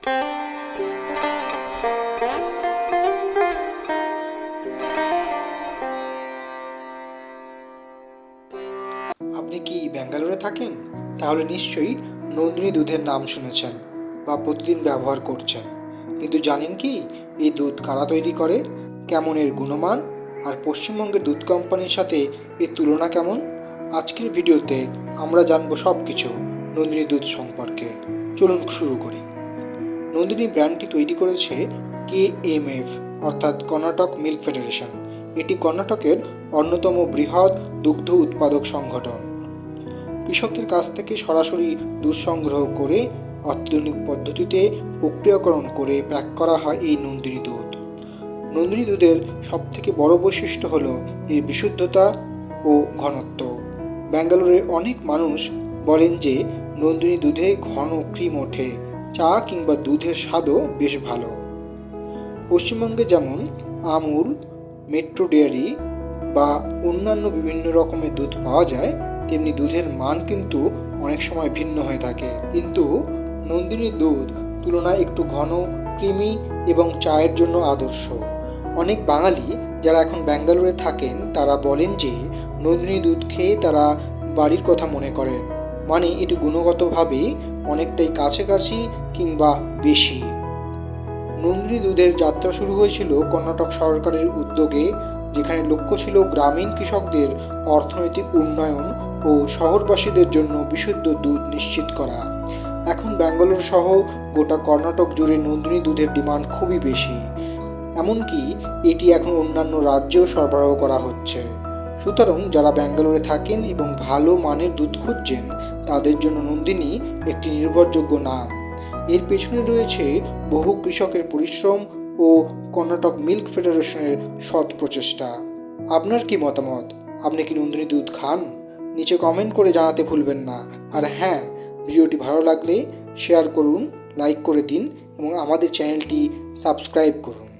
আপনি কি ব্যাঙ্গালোরে থাকেন? তাহলে নিশ্চয়ই নন্দিনী দুধের নাম শুনেছেন বা প্রতিদিন ব্যবহার করছেন। কিন্তু জানেন কি এই দুধ কারা তৈরি করে, কেমন এর গুণমান, আর পশ্চিমবঙ্গের দুধ কোম্পানির সাথে এর তুলনা কেমন? আজকের ভিডিওতে আমরা জানবো সব কিছু নন্দিনী দুধ সম্পর্কে। চলুন শুরু করি। নন্দিনী ব্র্যান্ডটি তৈরি করেছে KMF অর্থাৎ কর্ণাটক মিল্ক ফেডারেশন। এটি কর্ণাটকের অন্যতম বৃহৎ দুগ্ধ উৎপাদক সংগঠন। কৃষকদের কাছ থেকে সরাসরি দুধ সংগ্রহ করে অত্যাধুনিক পদ্ধতিতে প্রক্রিয়াকরণ করে প্যাক করা হয় এই নন্দিনী দুধ। নন্দিনী দুধের সবথেকে বড় বৈশিষ্ট্য হলো এর বিশুদ্ধতা ও ঘনত্ব। ব্যাঙ্গালোরের অনেক মানুষ বলেন যে নন্দিনী দুধে ঘন ক্রিম ওঠে, চা কিংবা দুধের স্বাদও বেশ ভালো। পশ্চিমবঙ্গে যেমন আমুল, মেট্রো ডেয়ারি বা অন্যান্য বিভিন্ন রকমের দুধ পাওয়া যায়, তেমনি দুধের মান কিন্তু অনেক সময় ভিন্ন হয়ে থাকে। কিন্তু নন্দিনীর দুধ তুলনায় একটু ঘন, ক্রিমি এবং চায়ের জন্য আদর্শ। অনেক বাঙালি যারা এখন ব্যাঙ্গালোরে থাকেন তারা বলেন যে নন্দিনী দুধ খেয়ে তারা বাড়ির কথা মনে করেন, মানে এটি গুণগতভাবে অনেকটাই কাছাকাছি কিংবা বেশি। নন্দিনী দুধের যাত্রা শুরু হয়েছিল কর্ণাটক সরকারের উদ্যোগে, যেখানে লক্ষ্য ছিল গ্রামীণ কৃষকদের অর্থনৈতিক উন্নয়ন ও শহরবাসীদের জন্য বিশুদ্ধ দুধ নিশ্চিত করা। এখন ব্যাঙ্গালোর সহ গোটা কর্ণাটক জুড়ে নন্দিনী দুধের ডিমান্ড খুবই বেশি, এমনকি এটি এখন অন্যান্য রাজ্যেও সরবরাহ করা হচ্ছে। সুতরাং যারা ব্যাঙ্গালোরে থাকেন এবং ভালো মানের দুধ খুঁজছেন তাদের জন্য নন্দিনী একটি নির্ভরযোগ্য নাম। এর পেছনে রয়েছে বহু কৃষকের পরিশ্রম ও কর্ণাটক মিল্ক ফেডারেশনের সৎ প্রচেষ্টা। আপনার কি মতামত? আপনি কি নন্দিনী দুধ খান? নিচে কমেন্ট করে জানাতে ভুলবেন না। আর হ্যাঁ, ভিডিওটি ভালো লাগলে শেয়ার করুন, লাইক করে দিন এবং আমাদের চ্যানেলটি সাবস্ক্রাইব করুন।